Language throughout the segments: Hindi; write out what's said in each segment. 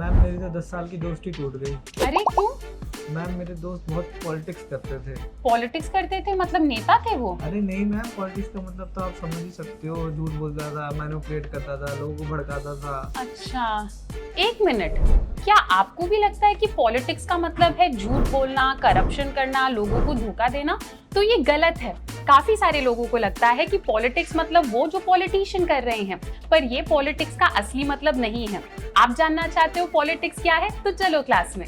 मैम मेरी तो 10 साल की दोस्ती टूट गई। अरे क्यों? मैम मेरे दोस्त बहुत पॉलिटिक्स करते थे। पॉलिटिक्स करते थे मतलब नेता थे वो? अरे नहीं मैम, पॉलिटिक्स का मतलब तो आप समझ ही सकते हो, झूठ बोलता था, मैनिपुलेट करता था, लोगों को भड़काता था। अच्छा, एक मिनट, क्या आपको भी लगता है कि पॉलिटिक्स का मतलब है झूठ बोलना, करप्शन करना, लोगों को धोखा देना? तो ये गलत है। काफी सारे लोगों को लगता है कि पॉलिटिक्स मतलब वो जो पॉलिटिशियन कर रहे हैं, पर ये पॉलिटिक्स का असली मतलब नहीं है। आप जानना चाहते हो पॉलिटिक्स क्या है? तो चलो क्लास में।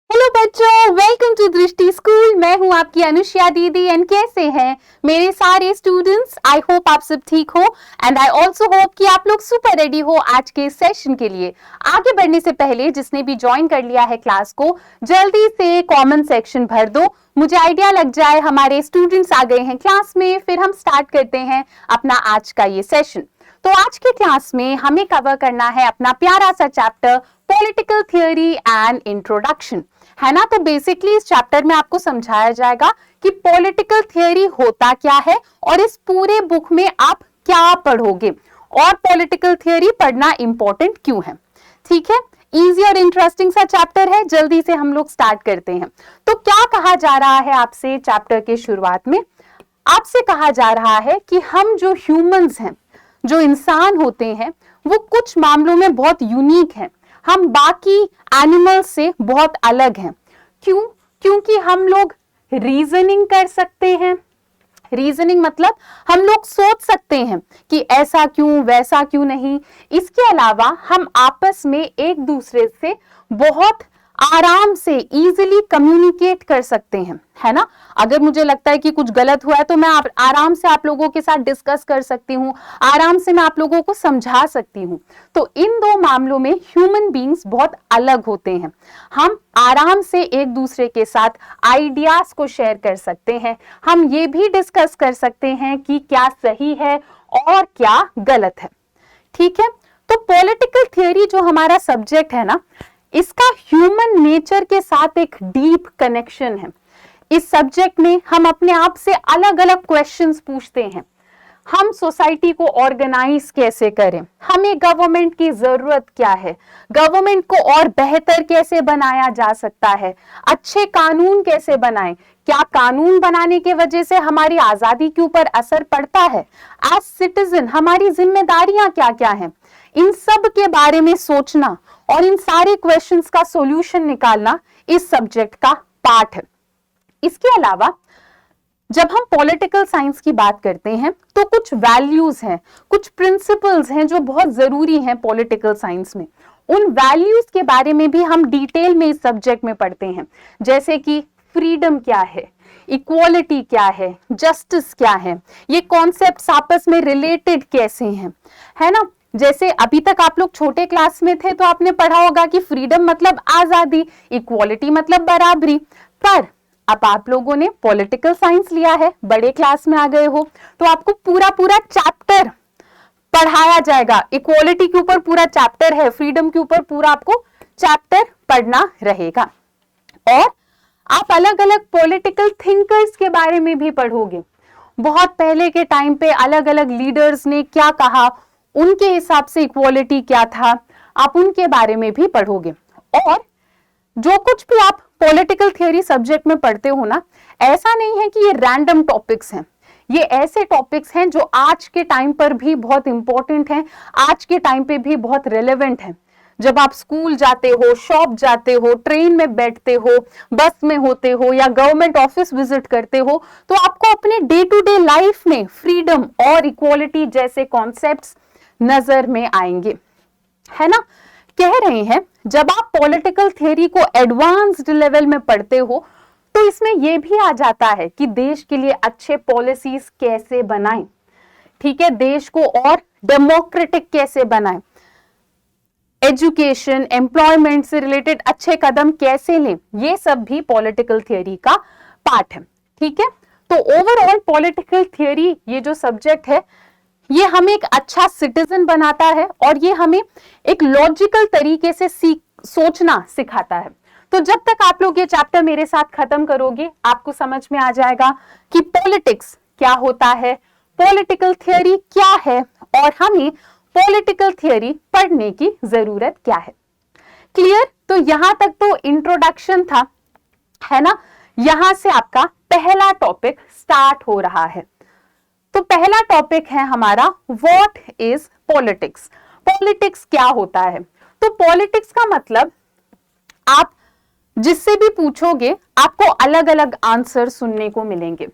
हेलो बच्चों, वेलकम टू दृष्टि स्कूल। मैं हूं आपकी अनुष्या दीदी। एंड कैसे हैं मेरे सारे स्टूडेंट्स? आई होप आप सब ठीक हो एंड आई ऑल्सो होप कि आप लोग सुपर रेडी हो आज के सेशन के लिए। आगे बढ़ने से पहले जिसने भी ज्वाइन कर लिया है क्लास को, जल्दी से कमेंट सेक्शन भर दो, मुझे आइडिया लग जाए हमारे स्टूडेंट्स आ गए हैं क्लास में। फिर हम स्टार्ट करते हैं अपना आज का ये सेशन। तो आज के क्लास में हमें कवर करना है अपना प्यारा सा chapter political theory and introduction, है ना। तो बेसिकली इस चैप्टर में आपको समझाया जाएगा कि पॉलिटिकल थियोरी होता क्या है और इस पूरे बुक में आप क्या पढ़ोगे और पॉलिटिकल थियोरी पढ़ना इंपॉर्टेंट क्यों है। ठीक है, इजी और इंटरेस्टिंग सा चैप्टर है। जल्दी से हम लोग स्टार्ट करते हैं। तो क्या कहा जा रहा है आपसे चैप्टर के शुरुआत में? आपसे कहा जा रहा है कि हम जो ह्यूमंस हैं, जो इंसान होते हैं, वो कुछ मामलों में बहुत यूनिक हैं। हम बाकी एनिमल्स से बहुत अलग हैं। क्यों? क्योंकि हम लोग रीजनिंग कर सकते हैं। रीजनिंग मतलब हम लोग सोच सकते हैं कि ऐसा क्यों, वैसा क्यों नहीं। इसके अलावा हम आपस में एक दूसरे से बहुत आराम से इजीली कम्युनिकेट कर सकते हैं, है ना। अगर मुझे लगता है कि कुछ गलत हुआ है तो मैं आराम से आप लोगों के साथ डिस्कस कर सकती हूँ, आराम से मैं आप लोगों को समझा सकती हूँ। तो इन दो मामलों में ह्यूमन बीइंग्स बहुत अलग होते हैं। हम आराम से एक दूसरे के साथ आइडियाज को शेयर कर सकते हैं। हम ये भी डिस्कस कर सकते हैं कि क्या सही है और क्या गलत है। ठीक है, तो पॉलिटिकल थियोरी जो हमारा सब्जेक्ट है ना, इसका ह्यूमन नेचर के साथ एक डीप कनेक्शन है। इस सब्जेक्ट में हम अपने आप से अलग अलग क्वेश्चंस पूछते हैं। हम सोसाइटी को ऑर्गेनाइज कैसे करें, हमें गवर्नमेंट की जरूरत क्या है, गवर्नमेंट को और बेहतर कैसे बनाया जा सकता है, अच्छे कानून कैसे बनाएं, क्या कानून बनाने के वजह से हमारी आजादी के ऊपर असर पड़ता है, एज सिटीजन हमारी जिम्मेदारियां क्या क्या हैं। इन सब के बारे में सोचना और इन सारे क्वेश्चंस का सॉल्यूशन निकालना इस सब्जेक्ट का पार्ट है। इसके अलावा जब हम पॉलिटिकल साइंस की बात करते हैं तो कुछ वैल्यूज हैं, कुछ प्रिंसिपल्स हैं जो बहुत जरूरी हैं पॉलिटिकल साइंस में। उन वैल्यूज के बारे में भी हम डिटेल में इस सब्जेक्ट में पढ़ते हैं, जैसे कि फ्रीडम क्या है, इक्वालिटी क्या है, जस्टिस क्या है, ये कॉन्सेप्ट्स आपस में रिलेटेड कैसे हैं, है ना। जैसे अभी तक आप लोग छोटे क्लास में थे तो आपने पढ़ा होगा कि फ्रीडम मतलब आजादी, इक्वालिटी मतलब बराबरी। पर अब आप लोगों ने पॉलिटिकल साइंस लिया है, बड़े क्लास में आ गए हो, तो आपको पूरा पूरा चैप्टर पढ़ाया जाएगा। इक्वालिटी के ऊपर पूरा चैप्टर है, फ्रीडम के ऊपर पूरा आपको चैप्टर पढ़ना रहेगा। और आप अलग अलग पॉलिटिकल थिंकर्स के बारे में भी पढ़ोगे। बहुत पहले के टाइम पे अलग अलग लीडर्स ने क्या कहा, उनके हिसाब से इक्वालिटी क्या था, आप उनके बारे में भी पढ़ोगे। और जो कुछ भी आप पॉलिटिकल थियोरी सब्जेक्ट में पढ़ते हो ना, ऐसा नहीं है कि ये रैंडम टॉपिक्स हैं। ये ऐसे टॉपिक्स हैं जो आज के टाइम पर भी बहुत इंपॉर्टेंट हैं, आज के टाइम पे भी बहुत रिलेवेंट हैं। जब आप स्कूल जाते हो, शॉप जाते हो, ट्रेन में बैठते हो, बस में होते हो या गवर्नमेंट ऑफिस विजिट करते हो, तो आपको अपने डे टू डे लाइफ में फ्रीडम और इक्वालिटी जैसे कॉन्सेप्ट्स नजर में आएंगे, है ना। कह रहे हैं जब आप पॉलिटिकल थियोरी को एडवांस्ड लेवल में पढ़ते हो तो इसमें यह भी आ जाता है कि देश के लिए अच्छे पॉलिसीज कैसे बनाएं, ठीक है, देश को और डेमोक्रेटिक कैसे बनाएं, एजुकेशन, एम्प्लॉयमेंट से रिलेटेड अच्छे कदम कैसे लें, ये सब भी पॉलिटिकल थियोरी का पार्ट है। ठीक है, तो ओवरऑल पॉलिटिकल थियोरी ये जो सब्जेक्ट है, ये हमें एक अच्छा सिटीजन बनाता है और ये हमें एक लॉजिकल तरीके से सोचना सिखाता है। तो जब तक आप लोग ये चैप्टर मेरे साथ खत्म करोगे, आपको समझ में आ जाएगा कि पॉलिटिक्स क्या होता है, पॉलिटिकल थियोरी क्या है और हमें पॉलिटिकल थियोरी पढ़ने की जरूरत क्या है। क्लियर? तो यहां तक तो इंट्रोडक्शन था, है ना। यहां से आपका पहला टॉपिक स्टार्ट हो रहा है। तो पहला टॉपिक है हमारा व्हाट इज पॉलिटिक्स। पॉलिटिक्स क्या होता है? तो पॉलिटिक्स का मतलब, आप जिससे भी पूछोगे आपको अलग अलग आंसर सुनने को मिलेंगे।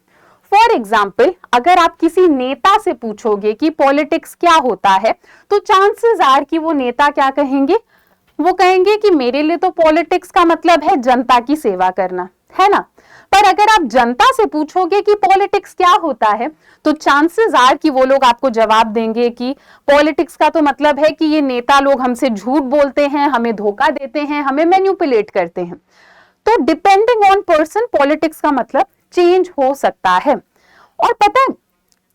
फॉर एग्जाम्पल, अगर आप किसी नेता से पूछोगे कि पॉलिटिक्स क्या होता है, तो चांसेस आर कि वो नेता क्या कहेंगे, वो कहेंगे कि मेरे लिए तो पॉलिटिक्स का मतलब है जनता की सेवा करना, है ना। पर अगर आप जनता से पूछोगे कि पॉलिटिक्स क्या होता है, तो चांसेस आर कि वो लोग आपको जवाब देंगे कि पॉलिटिक्स का तो मतलब है कि ये नेता लोग हमसे झूठ बोलते हैं, हमें धोखा देते हैं, हमें मैनिपुलेट करते हैं। तो डिपेंडिंग ऑन पर्सन पॉलिटिक्स का मतलब चेंज हो सकता है। और पता है,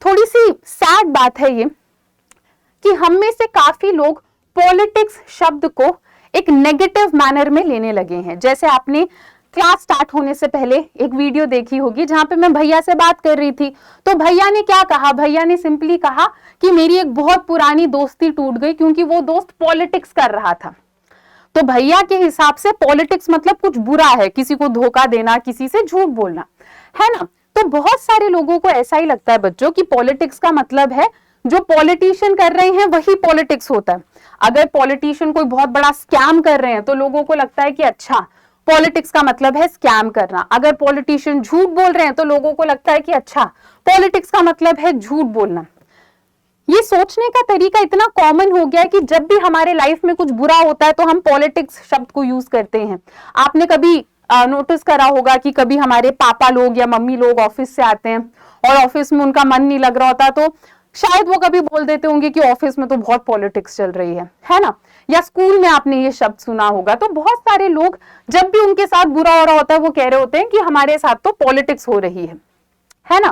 थोड़ी सी सैड बात है ये कि हम में से काफी लोग पॉलिटिक्स शब्द को एक नेगेटिव मैनर में लेने लगे हैं। जैसे आपने क्लास स्टार्ट होने से पहले एक वीडियो देखी होगी जहां पे मैं भैया से बात कर रही थी, तो भैया ने क्या कहा, भैया ने सिंपली कहा कि मेरी एक बहुत पुरानी दोस्ती टूट गई क्योंकि वो दोस्त पॉलिटिक्स कर रहा था। तो भैया के हिसाब से पॉलिटिक्स मतलब कुछ बुरा है, किसी को धोखा देना, किसी से झूठ बोलना, है ना। तो बहुत सारे लोगों को ऐसा ही लगता है बच्चों कि पॉलिटिक्स का मतलब है जो पॉलिटिशियन कर रहे हैं वही पॉलिटिक्स होता है। अगर पॉलिटिशियन कोई बहुत बड़ा स्कैम कर रहे हैं तो लोगों को लगता है कि अच्छा, पॉलिटिक्स का मतलब है स्कैम करना। अगर पॉलिटिशियन झूठ बोल रहे हैं तो लोगों को लगता है कि अच्छा, पॉलिटिक्स का मतलब है झूठ बोलना। ये सोचने का तरीका इतना कॉमन हो गया है कि जब भी हमारे लाइफ में कुछ बुरा होता है तो हम पॉलिटिक्स शब्द को यूज करते हैं। आपने कभी नोटिस करा होगा कि कभी हमारे पापा लोग या मम्मी लोग ऑफिस से आते हैं और ऑफिस में उनका मन नहीं लग रहा होता, तो शायद वो कभी बोल देते होंगे कि ऑफिस में तो बहुत पॉलिटिक्स चल रही है ना। या स्कूल में आपने ये शब्द सुना होगा। तो बहुत सारे लोग जब भी उनके साथ बुरा हो रहा होता है वो कह रहे होते हैं कि हमारे साथ तो पॉलिटिक्स हो रही है ना।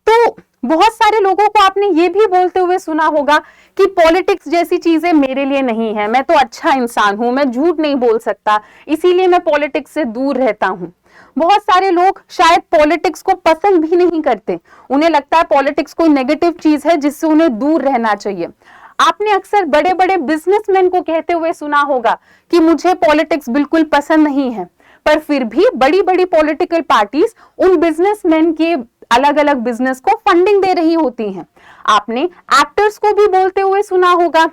तो बहुत सारे लोगों को आपने ये भी बोलते हुए सुना होगा कि पॉलिटिक्स जैसी चीजें मेरे लिए नहीं है, मैं तो अच्छा इंसान हूं, मैं झूठ नहीं बोल सकता, इसीलिए मैं पॉलिटिक्स से दूर रहता हूं। बहुत सारे लोग शायद पॉलिटिक्स को पसंद भी नहीं करते, उन्हें लगता है पॉलिटिक्स कोई नेगेटिव चीज है जिससे उन्हें दूर रहना चाहिए। आपने अक्सर बड़े बड़े बिजनेसमैन को कहते हुए सुना होगा कि मुझे पॉलिटिक्स बिल्कुल पसंद नहीं है, पर फिर भी बड़ी बड़ी पॉलिटिकल पार्टीज उन बिजनेसमैन के अलग अलग बिजनेस को फंडिंग दे रही होती हैं। आपने एक्टर्स को भी बोलते हुए सुना होगा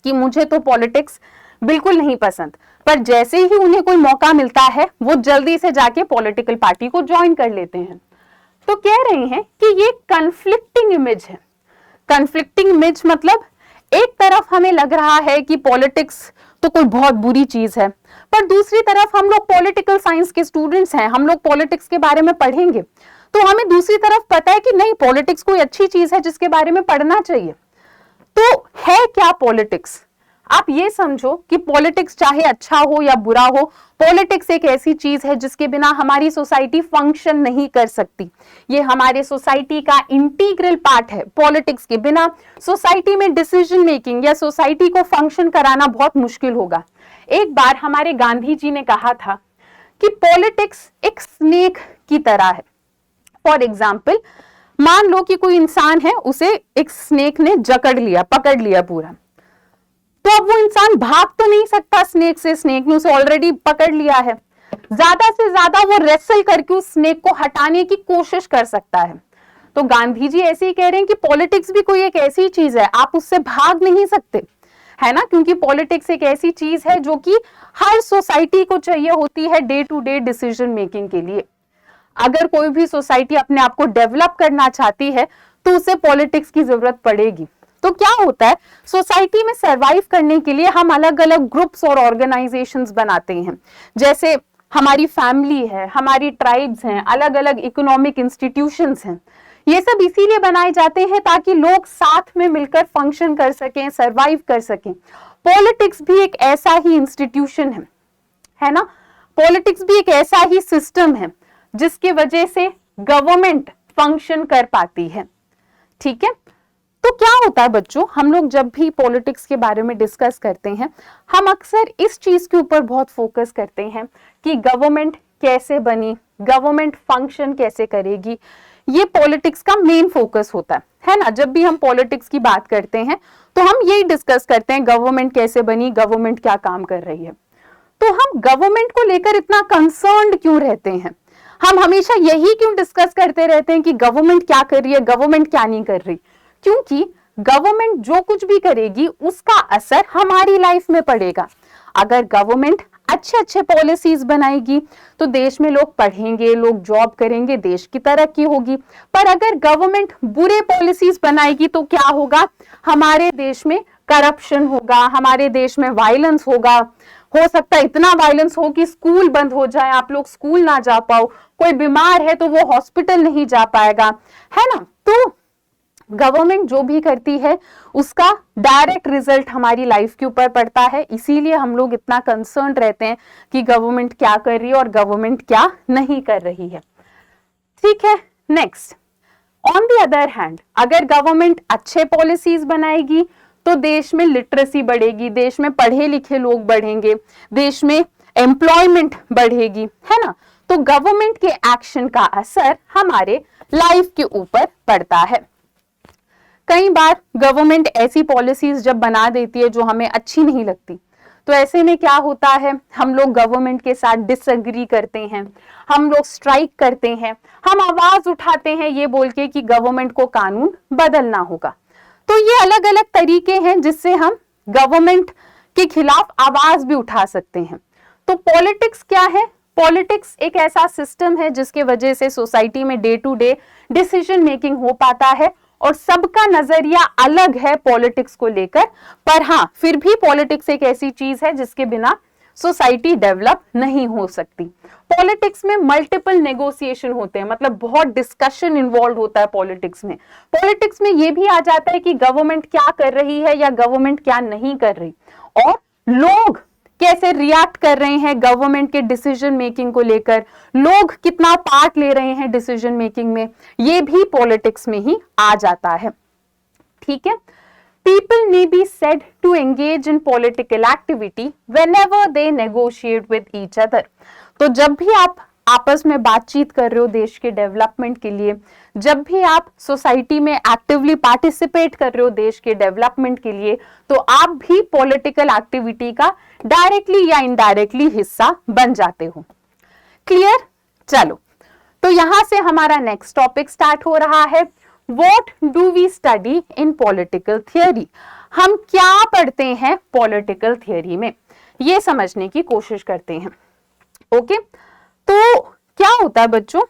कि मुझे तो पॉलिटिक्स बिल्कुल नहीं पसंद, पर जैसे ही उन्हें कोई मौका मिलता है वो जल्दी से जाके पॉलिटिकल पार्टी को ज्वाइन कर लेते हैं। तो कह रहे हैं कि ये कन्फ्लिक्टिंग इमेज है। कन्फ्लिक्टिंग इमेज मतलब एक तरफ हमें लग रहा है कि पॉलिटिक्स तो कोई बहुत बुरी चीज है, पर दूसरी तरफ हम लोग पॉलिटिकल साइंस के स्टूडेंट्स हैं, हम लोग पॉलिटिक्स के बारे में पढ़ेंगे तो हमें दूसरी तरफ पता है कि नहीं, पॉलिटिक्स कोई अच्छी चीज है जिसके बारे में पढ़ना चाहिए। तो है क्या पॉलिटिक्स? आप ये समझो कि पॉलिटिक्स चाहे अच्छा हो या बुरा हो, पॉलिटिक्स एक ऐसी चीज है जिसके बिना हमारी सोसाइटी फंक्शन नहीं कर सकती। ये हमारे सोसाइटी का इंटीग्रल पार्ट है। पॉलिटिक्स के बिना सोसाइटी में डिसीजन मेकिंग या सोसाइटी को फंक्शन कराना बहुत मुश्किल होगा। एक बार हमारे गांधी जी ने कहा था कि पॉलिटिक्स एक स्नेक की तरह है। फॉर एग्जाम्पल, मान लो कि कोई इंसान है, उसे एक स्नेक ने जकड़ लिया, पकड़ लिया पूरा, तो अब वो इंसान भाग तो नहीं सकता स्नेक से, स्नेक ने उसे ऑलरेडी पकड़ लिया है। ज्यादा से ज्यादा वो रेसल करके उस स्नेक को हटाने की कोशिश कर सकता है। तो गांधी जी ऐसे ही कह रहे हैं कि पॉलिटिक्स भी कोई एक ऐसी चीज है, आप उससे भाग नहीं सकते, है ना, क्योंकि पॉलिटिक्स एक ऐसी चीज है जो कि हर सोसाइटी को चाहिए होती है day to day decision making के लिए। अगर कोई भी सोसाइटी अपने आप को डेवलप करना चाहती है तो उसे पॉलिटिक्स की जरूरत पड़ेगी। तो क्या होता है, सोसाइटी में सरवाइव करने के लिए हम अलग अलग ग्रुप्स और ऑर्गेनाइजेशंस बनाते हैं। जैसे हमारी फैमिली है, हमारी ट्राइब्स हैं, अलग अलग इकोनॉमिक इंस्टीट्यूशंस हैं। ये सब इसीलिए बनाए जाते हैं ताकि लोग साथ में मिलकर फंक्शन कर सकें, सरवाइव कर सकें। पॉलिटिक्स भी एक ऐसा ही इंस्टीट्यूशन है ना। पॉलिटिक्स भी एक ऐसा ही सिस्टम है जिसकी वजह से गवर्नमेंट फंक्शन कर पाती है। ठीक है, तो क्या होता है बच्चों, हम लोग जब भी पॉलिटिक्स के बारे में डिस्कस करते हैं, हम अक्सर इस चीज के ऊपर बहुत फोकस करते हैं कि गवर्नमेंट कैसे बनी, गवर्नमेंट फंक्शन कैसे करेगी। ये पॉलिटिक्स का मेन फोकस होता है ना। जब भी हम पॉलिटिक्स की बात करते हैं तो हम यही डिस्कस करते हैं, गवर्नमेंट कैसे बनी, गवर्नमेंट क्या काम कर रही है। तो हम गवर्नमेंट को लेकर इतना कंसर्न्ड क्यों रहते हैं? हम हमेशा यही क्यों डिस्कस करते रहते हैं कि गवर्नमेंट क्या कर रही है, गवर्नमेंट क्या नहीं कर रही? क्योंकि गवर्नमेंट जो कुछ भी करेगी उसका असर हमारी लाइफ में पड़ेगा। अगर गवर्नमेंट अच्छे अच्छे पॉलिसीज बनाएगी तो देश में लोग पढ़ेंगे, लोग जॉब करेंगे, देश की तरक्की होगी। पर अगर गवर्नमेंट बुरे पॉलिसीज बनाएगी तो क्या होगा? हमारे देश में करप्शन होगा, हमारे देश में वायलेंस होगा। हो सकता है इतना वायलेंस हो कि स्कूल बंद हो जाए, आप लोग स्कूल ना जा पाओ, कोई बीमार है तो वो हॉस्पिटल नहीं जा पाएगा, है ना? तो गवर्नमेंट जो भी करती है उसका डायरेक्ट रिजल्ट हमारी लाइफ के ऊपर पड़ता है। इसीलिए हम लोग इतना कंसर्न रहते हैं कि गवर्नमेंट क्या कर रही है और गवर्नमेंट क्या नहीं कर रही है। ठीक है, next, on the other hand, अगर गवर्नमेंट अच्छे पॉलिसीज बनाएगी तो देश में लिटरेसी बढ़ेगी, देश में पढ़े लिखे लोग बढ़ेंगे, देश में एम्प्लॉयमेंट बढ़ेगी, है ना? तो गवर्नमेंट के एक्शन का असर हमारे लाइफ के ऊपर पड़ता है। कई बार गवर्नमेंट ऐसी पॉलिसीज जब बना देती है जो हमें अच्छी नहीं लगती, तो ऐसे में क्या होता है, हम लोग गवर्नमेंट के साथ डिसएग्री करते हैं, हम लोग स्ट्राइक करते हैं, हम आवाज उठाते हैं ये बोल के कि गवर्नमेंट को कानून बदलना होगा। तो ये अलग अलग तरीके हैं जिससे हम गवर्नमेंट के खिलाफ आवाज भी उठा सकते हैं। तो पॉलिटिक्स क्या है? पॉलिटिक्स एक ऐसा सिस्टम है जिसके वजह से सोसाइटी में day to day decision making हो पाता है और सबका नजरिया अलग है पॉलिटिक्स को लेकर। पर हाँ, फिर भी पॉलिटिक्स एक ऐसी चीज है जिसके बिना सोसाइटी डेवलप नहीं हो सकती। पॉलिटिक्स में मल्टीपल नेगोशिएशन होते हैं, मतलब बहुत डिस्कशन इन्वॉल्व होता है पॉलिटिक्स में। पॉलिटिक्स में ये भी आ जाता है कि गवर्नमेंट क्या कर रही है या गवर्नमेंट क्या नहीं कर रही, और लोग कैसे रिएक्ट कर रहे हैं गवर्नमेंट के डिसीजन मेकिंग को लेकर, लोग कितना पार्ट ले रहे हैं डिसीजन मेकिंग में, ये भी पॉलिटिक्स में ही आ जाता है। ठीक है, people may be said to engage in political activity whenever they negotiate with each other। तो जब भी आप आपस में बातचीत कर रहे हो देश के डेवलपमेंट के लिए, जब भी आप सोसाइटी में एक्टिवली पार्टिसिपेट कर रहे हो देश के डेवलपमेंट के लिए, तो आप भी पॉलिटिकल एक्टिविटी का डायरेक्टली या इनडायरेक्टली हिस्सा बन जाते हो। क्लियर? चलो, तो यहां से हमारा नेक्स्ट टॉपिक स्टार्ट हो रहा है, What do we study in political theory? हम क्या पढ़ते हैं पॉलिटिकल थियरी में, ये समझने की कोशिश करते हैं। ओके, तो क्या होता है बच्चों,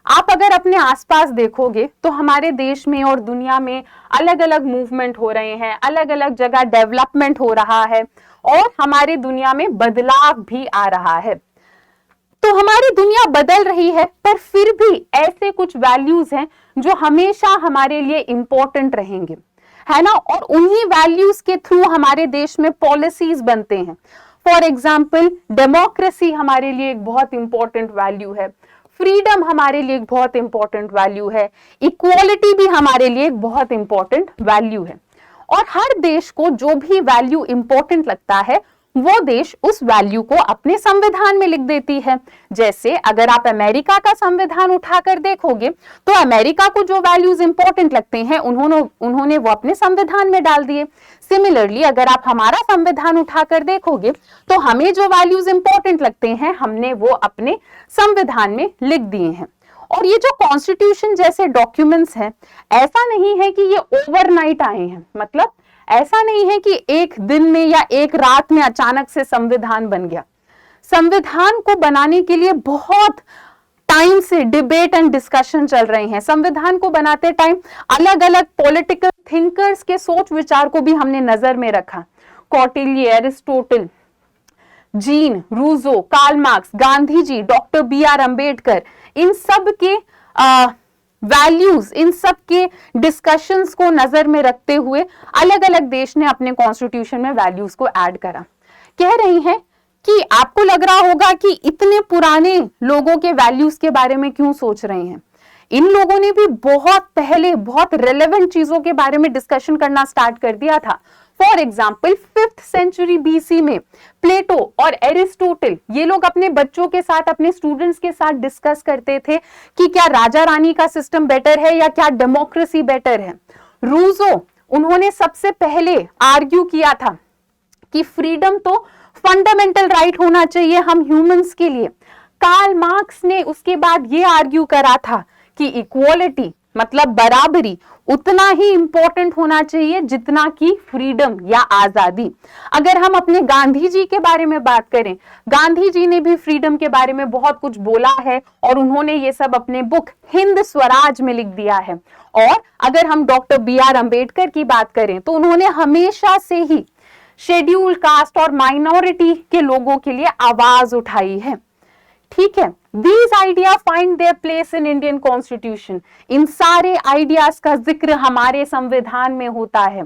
आप अगर अपने आसपास देखोगे तो हमारे देश में और दुनिया में अलग अलग मूवमेंट हो रहे हैं, अलग अलग जगह डेवलपमेंट हो रहा है और हमारी दुनिया में बदलाव भी आ रहा है। तो हमारी दुनिया बदल रही है, पर फिर भी ऐसे कुछ वैल्यूज हैं जो हमेशा हमारे लिए इंपॉर्टेंट रहेंगे, है ना? और उन्हीं वैल्यूज के थ्रू हमारे देश में पॉलिसीज बनते हैं। फॉर एग्जाम्पल, डेमोक्रेसी हमारे लिए एक बहुत इंपॉर्टेंट वैल्यू है, फ्रीडम हमारे लिए एक बहुत इंपॉर्टेंट वैल्यू है, इक्वालिटी भी हमारे लिए एक बहुत इंपॉर्टेंट वैल्यू है। और हर देश को जो भी वैल्यू इंपॉर्टेंट लगता है वो देश उस वैल्यू को अपने संविधान में लिख देती है। जैसे अगर आप अमेरिका का संविधान उठाकर देखोगे तो अमेरिका को जो वैल्यूज इंपॉर्टेंट लगते हैं उन्होंने वो अपने संविधान में डाल दिए। सिमिलरली अगर आप हमारा संविधान उठाकर देखोगे तो हमें जो वैल्यूज इंपॉर्टेंट लगते हैं हमने वो अपने संविधान में लिख दिए हैं। और ये जो कॉन्स्टिट्यूशन जैसे डॉक्यूमेंट्स हैं, ऐसा नहीं है कि ये ओवरनाइट आए हैं, मतलब ऐसा नहीं है कि एक दिन में या एक रात में अचानक से संविधान बन गया। संविधान को बनाने के लिए बहुत टाइम से डिबेट एंड डिस्कशन चल रहे हैं। संविधान को बनाते टाइम अलग अलग पॉलिटिकल थिंकर्स के सोच विचार को भी हमने नजर में रखा। Kautilya, Aristotle, Jean, Rousseau, Karl Marx, Gandhi ji, doctor B.R. Ambedkar, इन सब के वैल्यूज, इन सब के डिस्कशंस को नजर में रखते हुए अलग अलग देश ने अपने कॉन्स्टिट्यूशन में वैल्यूज को ऐड करा। कह रही हैं कि आपको लग रहा होगा कि इतने पुराने लोगों के वैल्यूज के बारे में क्यों सोच रहे हैं। इन लोगों ने भी बहुत पहले बहुत रेलेवेंट चीजों के बारे में डिस्कशन करना स्टार्ट कर दिया था। For example 5th century BC में प्लेटो और एरिस्टोटल, ये लोग अपने बच्चों के साथ, अपने स्टूडेंट्स के साथ डिस्कस करते थे कि क्या राजा रानी का सिस्टम बेटर है या क्या डेमोक्रेसी बेटर है। रूसो, उन्होंने सबसे पहले आर्ग्यू किया था कि फ्रीडम तो फंडामेंटल राइट होना चाहिए हम ह्यूमंस के लिए। कार्ल मार्क्स ने उसके बाद ये आर्ग्यू करा था कि इक्वालिटी मतलब बराबरी उतना ही इंपॉर्टेंट होना चाहिए जितना कि फ्रीडम या आजादी। अगर हम अपने गांधी जी के बारे में बात करें, गांधी जी ने भी फ्रीडम के बारे में बहुत कुछ बोला है और उन्होंने ये सब अपने बुक हिंद स्वराज में लिख दिया है। और अगर हम डॉक्टर B.R. अम्बेडकर की बात करें तो उन्होंने हमेशा से ही शेड्यूल कास्ट और माइनॉरिटी के लोगों के लिए आवाज उठाई है। ठीक है, These ideas find their place in Indian Constitution. इन सारे आइडियाज का जिक्र हमारे संविधान में होता है।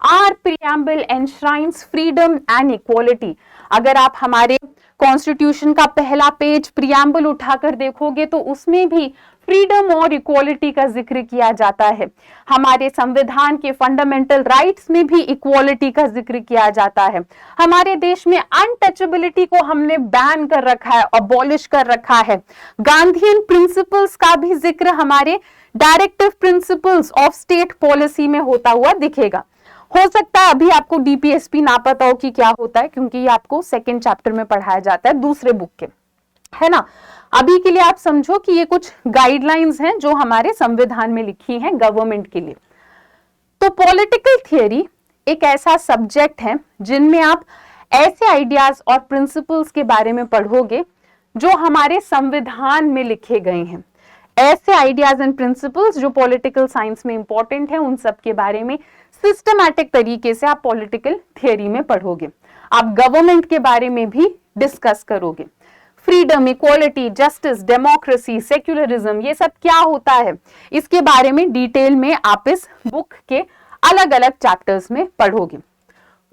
Our preamble enshrines freedom and equality. अगर आप हमारे कॉन्स्टिट्यूशन का पहला पेज प्रियम्बल उठाकर देखोगे तो उसमें भी फ्रीडम और इक्वालिटी का जिक्र किया जाता है। हमारे संविधान के फंडामेंटल राइट्स में भी इक्वालिटी का जिक्र किया जाता है। हमारे देश में अनटचेबिलिटी को हमने बैन कर रखा है, अबॉलिश कर रखा है। गांधीयन प्रिंसिपल्स का भी जिक्र हमारे directive principles of state policy में होता हुआ दिखेगा। हो सकता है अभी आपको डीपीएसपी ना पता हो कि क्या होता है, क्योंकि ये आपको सेकेंड चैप्टर में पढ़ाया जाता है दूसरे बुक के, है ना। अभी के लिए आप समझो कि ये कुछ गाइडलाइंस हैं जो हमारे संविधान में लिखी हैं गवर्नमेंट के लिए। तो पॉलिटिकल थियरी एक ऐसा सब्जेक्ट है जिनमें आप ऐसे आइडियाज और प्रिंसिपल्स के बारे में पढ़ोगे जो हमारे संविधान में लिखे गए हैं। ऐसे आइडियाज एंड प्रिंसिपल्स जो पॉलिटिकल साइंस में इंपॉर्टेंट है, उन सब के बारे में सिस्टमैटिक तरीके से आप पॉलिटिकल थियरी में पढ़ोगे। आप गवर्नमेंट के बारे में भी डिस्कस करोगे। Freedom, equality, justice, democracy, secularism, ये सब क्या होता है इसके बारे में डिटेल में आप इस बुक के अलग अलग चैप्टर्स में पढ़ोगे।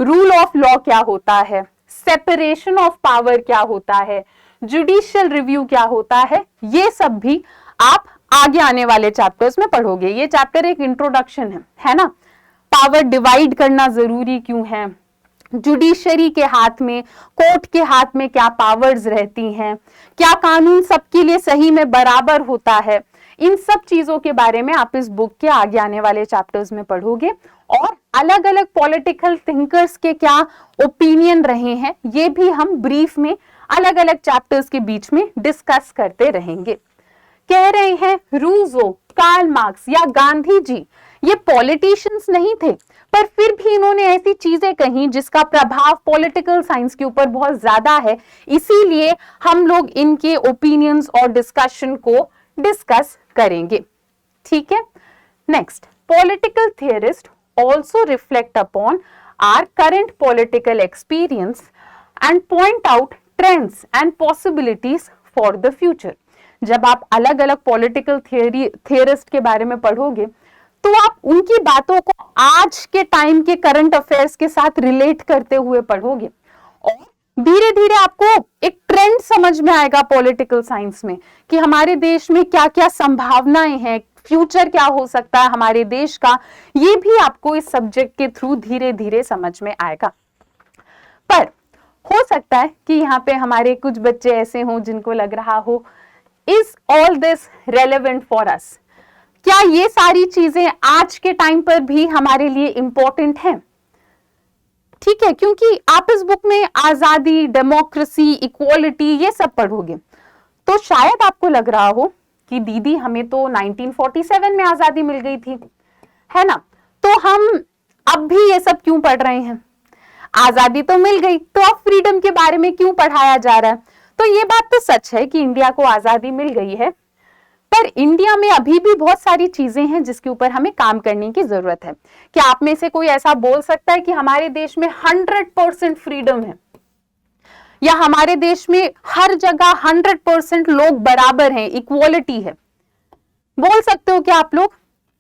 रूल ऑफ लॉ क्या होता है, सेपरेशन ऑफ पावर क्या होता है, जुडिशियल रिव्यू क्या होता है, ये सब भी आप आगे आने वाले चैप्टर्स में पढ़ोगे। ये चैप्टर एक इंट्रोडक्शन है ना। पावर डिवाइड करना जरूरी क्यों है, जुडिशरी के हाथ में, कोर्ट के हाथ में क्या पावर्स रहती हैं, क्या कानून सबके लिए सही में बराबर होता है, इन सब चीजों के बारे में आप इस बुक के आगे आने वाले चैप्टर्स में पढ़ोगे। और अलग अलग पॉलिटिकल थिंकर्स के क्या ओपिनियन रहे हैं ये भी हम ब्रीफ में अलग अलग चैप्टर्स के बीच में डिस्कस करते रहेंगे। कह रहे हैं रूसो, कार्ल मार्क्स या गांधी जी ये पॉलिटिशियंस नहीं थे, पर फिर भी इन्होंने ऐसी चीजें कही जिसका प्रभाव पॉलिटिकल साइंस के ऊपर बहुत ज्यादा है, इसीलिए हम लोग इनके ओपिनियंस और डिस्कशन को डिस्कस करेंगे। ठीक है, next, political theorist also reflect upon our current political experience and point out trends and possibilities for the future. जब आप अलग अलग पॉलिटिकल थियरिस्ट के बारे में पढ़ोगे तो आप उनकी बातों को आज के टाइम के करंट अफेयर्स के साथ रिलेट करते हुए पढ़ोगे और धीरे धीरे आपको एक ट्रेंड समझ में आएगा पॉलिटिकल साइंस में कि हमारे देश में क्या क्या संभावनाएं हैं, फ्यूचर क्या हो सकता है हमारे देश का, ये भी आपको इस सब्जेक्ट के थ्रू धीरे धीरे समझ में आएगा। पर हो सकता है कि यहाँ पे हमारे कुछ बच्चे ऐसे हों जिनको लग रहा हो is all this relevant for us, क्या ये सारी चीजें आज के टाइम पर भी हमारे लिए इंपॉर्टेंट हैं? ठीक है, क्योंकि आप इस बुक में आजादी, डेमोक्रेसी, इक्वालिटी ये सब पढ़ोगे तो शायद आपको लग रहा हो कि दीदी हमें तो 1947 में आजादी मिल गई थी, है ना, तो हम अब भी ये सब क्यों पढ़ रहे हैं? आजादी तो मिल गई तो अब फ्रीडम के बारे में क्यों पढ़ाया जा रहा है? तो ये बात तो सच है कि इंडिया को आजादी मिल गई है, पर इंडिया में अभी भी बहुत सारी चीजें हैं जिसके ऊपर हमें काम करने की जरूरत है। क्या आप में से कोई ऐसा बोल सकता है कि हमारे देश में 100% फ्रीडम है या हमारे देश में हर जगह 100% लोग बराबर हैं, इक्वालिटी है? बोल सकते हो क्या आप लोग?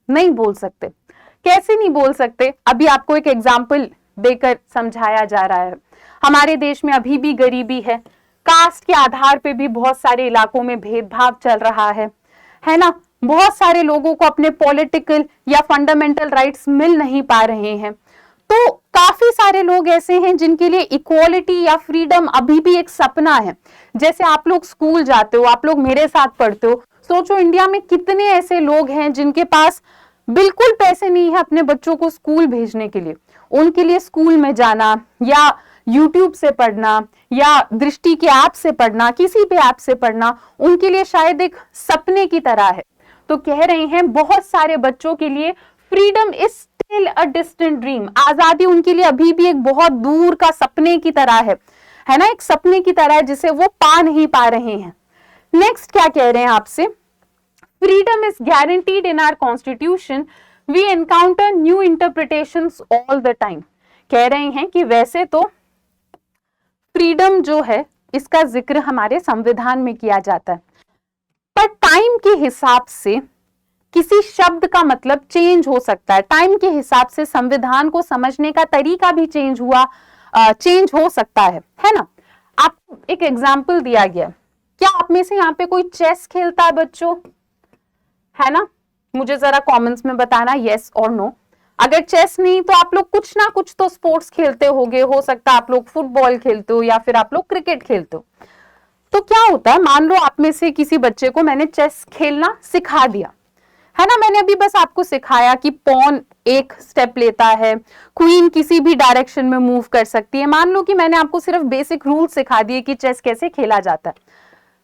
नहीं बोल सकते। कैसे नहीं बोल सकते? अभी आपको एक एग्जाम्पल देकर समझाया जा रहा है। हमारे देश में अभी भी गरीबी है, कास्ट के आधार पे भी बहुत सारे इलाकों में भेदभाव चल रहा है ना। बहुत सारे लोगों को अपने पॉलिटिकल या फंडामेंटल राइट्स मिल नहीं पा रहे हैं। तो काफी सारे लोग ऐसे हैं जिनके लिए इक्वालिटी या फ्रीडम अभी भी एक सपना है। जैसे आप लोग स्कूल जाते हो, आप लोग मेरे साथ पढ़ते हो, सोचो इंडिया में कितने ऐसे लोग हैं जिनके पास बिल्कुल पैसे नहीं है अपने बच्चों को स्कूल भेजने के लिए। उनके लिए स्कूल में जाना या यूट्यूब से पढ़ना या दृष्टि के ऐप से पढ़ना, किसी भी ऐप से पढ़ना उनके लिए शायद एक सपने की तरह है। तो कह रहे हैं बहुत सारे बच्चों के लिए freedom is still a distant dream, आजादी उनके लिए अभी भी एक बहुत दूर का सपने की तरह है ना, एक सपने की तरह है जिसे वो पा नहीं पा रहे हैं। नेक्स्ट क्या कह रहे हैं आपसे, freedom is guaranteed in our constitution, we encounter new interpretations all the time. कह रहे हैं कि वैसे तो फ्रीडम जो है इसका जिक्र हमारे संविधान में किया जाता है, पर टाइम के हिसाब से किसी शब्द का मतलब चेंज हो सकता है, टाइम के हिसाब से संविधान को समझने का तरीका भी चेंज हो सकता है ना। आपको एक एग्जाम्पल दिया गया, क्या आप में से यहाँ पे कोई चेस खेलता है बच्चों, है ना? मुझे जरा कमेंट्स में बताना यस और नो। अगर चेस नहीं तो आप लोग कुछ ना कुछ तो स्पोर्ट्स खेलते होगे, हो सकता है आप लोग फुटबॉल खेलते हो या फिर आप लोग क्रिकेट खेलते हो। तो क्या होता है, मान लो आप में से किसी बच्चे को मैंने चेस खेलना सिखा दिया, है ना, मैंने अभी बस आपको सिखाया कि पॉन एक स्टेप लेता है, क्वीन किसी भी डायरेक्शन में मूव कर सकती है। मान लो कि मैंने आपको सिर्फ बेसिक रूल सिखा दिए कि चेस कैसे खेला जाता है,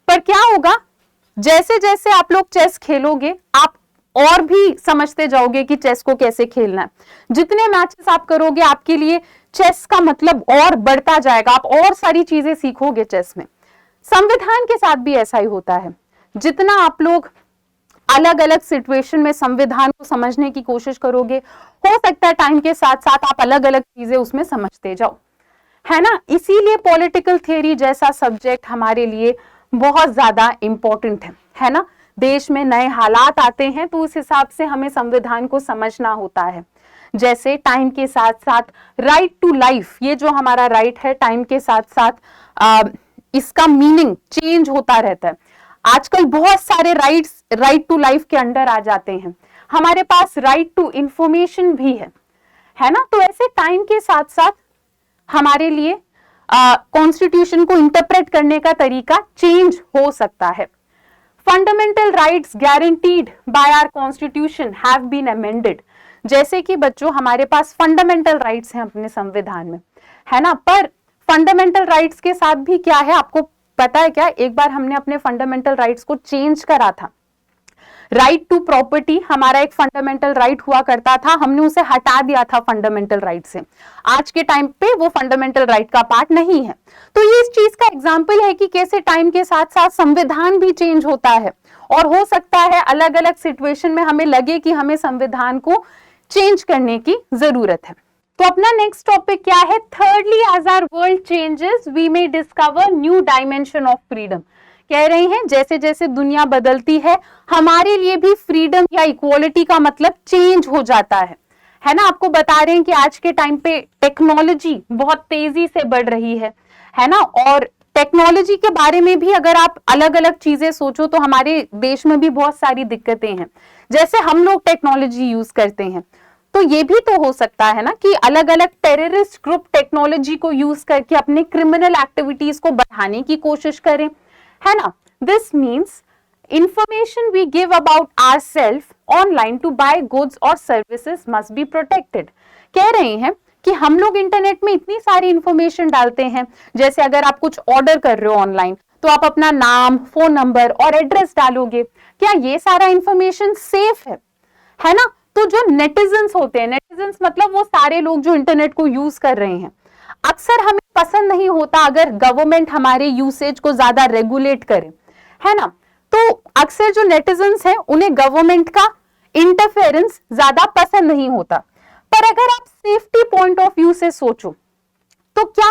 पर क्या होगा, जैसे जैसे आप लोग चेस खेलोगे आप और भी समझते जाओगे कि चेस को कैसे खेलना है। जितने मैचेस आप करोगे आपके लिए चेस का मतलब और बढ़ता जाएगा, आप और सारी चीजें सीखोगे चेस में। संविधान के साथ भी ऐसा ही होता है, जितना आप लोग अलग अलग सिचुएशन में संविधान को समझने की कोशिश करोगे, हो सकता है टाइम के साथ साथ आप अलग अलग चीजें उसमें समझते जाओ, है ना। इसीलिए पॉलिटिकल थियरी जैसा सब्जेक्ट हमारे लिए बहुत ज्यादा इंपॉर्टेंट है ना। देश में नए हालात आते हैं तो उस हिसाब से हमें संविधान को समझना होता है। जैसे टाइम के साथ साथ राइट टू लाइफ, ये जो हमारा राइट है, टाइम के साथ साथ इसका मीनिंग चेंज होता रहता है। आजकल बहुत सारे राइट्स राइट टू लाइफ के अंडर आ जाते हैं। हमारे पास राइट टू इंफॉर्मेशन भी है ना। तो ऐसे टाइम के साथ साथ हमारे लिए कॉन्स्टिट्यूशन को इंटरप्रेट करने का तरीका चेंज हो सकता है। Fundamental rights guaranteed by our constitution have been amended. जैसे कि बच्चों हमारे पास फंडामेंटल राइट्स हैं अपने संविधान में, है ना, पर फंडामेंटल राइट्स के साथ भी क्या है आपको पता है क्या, एक बार हमने अपने फंडामेंटल राइट्स को चेंज करा था। राइट टू प्रॉपर्टी हमारा एक फंडामेंटल राइट हुआ करता था, हमने उसे हटा दिया था फंडामेंटल राइट से। आज के टाइम पे वो फंडामेंटल राइट का पार्ट नहीं है। तो ये इस चीज का एग्जांपल है कि कैसे टाइम के साथ साथ संविधान भी चेंज होता है, और हो सकता है अलग अलग सिचुएशन में हमें लगे कि हमें संविधान को चेंज करने की जरूरत है। तो अपना नेक्स्ट टॉपिक क्या है, thirdly as our world changes we may discover new dimension of freedom. कह रहे हैं जैसे जैसे दुनिया बदलती है हमारे लिए भी फ्रीडम या इक्वालिटी का मतलब चेंज हो जाता है ना। आपको बता रहे हैं कि आज के टाइम पे टेक्नोलॉजी बहुत तेजी से बढ़ रही है ना, और टेक्नोलॉजी के बारे में भी अगर आप अलग अलग चीजें सोचो तो हमारे देश में भी बहुत सारी दिक्कतें हैं। जैसे हम लोग टेक्नोलॉजी यूज करते हैं, तो ये भी तो हो सकता है ना कि अलग अलग टेररिस्ट ग्रुप टेक्नोलॉजी को यूज करके अपने क्रिमिनल एक्टिविटीज को बढ़ाने की कोशिश करें, है ना। This means information we give about ourselves online to buy goods और सर्विसेज मस्ट बी प्रोटेक्टेड। कह रहे हैं कि हम लोग इंटरनेट में इतनी सारी इंफॉर्मेशन डालते हैं, जैसे अगर आप कुछ ऑर्डर कर रहे हो ऑनलाइन तो आप अपना नाम, फोन नंबर और एड्रेस डालोगे, क्या ये सारा इंफॉर्मेशन सेफ है ना। तो जो नेटिजन्स होते हैं, नेटिजन्स मतलब वो सारे लोग जो इंटरनेट को यूज कर रहे हैं, अक्सर हमें पसंद नहीं होता अगर गवर्नमेंट हमारे यूसेज को ज्यादा रेगुलेट करे, है ना। तो अक्सर जो नेटिजन्स हैं उन्हें गवर्नमेंट का इंटरफेरेंस ज्यादा पसंद नहीं होता। पर अगर आप सेफ्टी पॉइंट ऑफ व्यू से सोचो तो क्या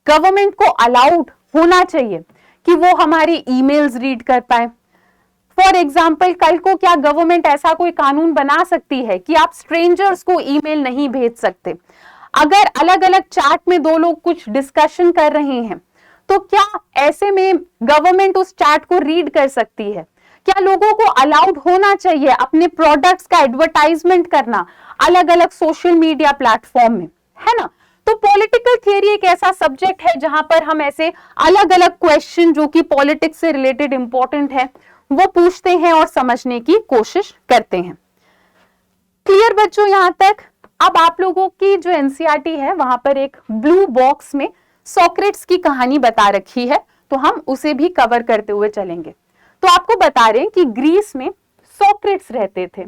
गवर्नमेंट को अलाउड होना चाहिए कि वो हमारी ईमेल्स रीड कर पाए। फॉर एग्जाम्पल कल को क्या गवर्नमेंट ऐसा कोई कानून बना सकती है कि आप स्ट्रेंजर्स को ईमेल नहीं भेज सकते। अगर अलग अलग चैट में दो लोग कुछ डिस्कशन कर रहे हैं तो क्या ऐसे में गवर्नमेंट उस चैट को रीड कर सकती है। क्या लोगों को अलाउड होना चाहिए अपने प्रोडक्ट्स का एडवर्टाइजमेंट करना अलग अलग सोशल मीडिया प्लेटफॉर्म में, है ना। तो पॉलिटिकल थियरी एक ऐसा सब्जेक्ट है जहां पर हम ऐसे अलग अलग क्वेश्चन जो कि पॉलिटिक्स से रिलेटेड इंपॉर्टेंट है वो पूछते हैं और समझने की कोशिश करते हैं। क्लियर बच्चों यहां तक। अब आप लोगों की जो एनसीईआरटी है वहां पर एक ब्लू बॉक्स में सोक्रेट्स की कहानी बता रखी है, तो हम उसे भी कवर करते हुए चलेंगे। तो आपको बता रहे हैं कि ग्रीस में सोक्रेट्स रहते थे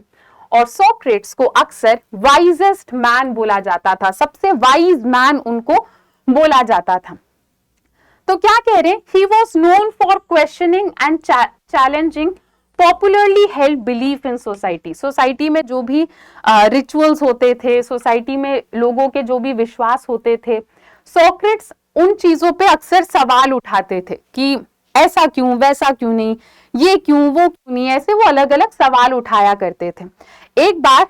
और सोक्रेट्स को अक्सर वाइजेस्ट मैन बोला जाता था, सबसे वाइज मैन उनको बोला जाता था। तो क्या कह रहे हैं, he was known for questioning and challenging popularly held belief in society. Society में जो भी रिचुअल्स होते थे, सोसाइटी में लोगों के जो भी विश्वास होते थे, सोक्रेट्स उन चीजों पे अक्सर सवाल उठाते थे कि ऐसा क्यों, वैसा क्यों नहीं, ये क्यों, वो क्यों नहीं, ऐसे वो अलग अलग सवाल उठाया करते थे। एक बार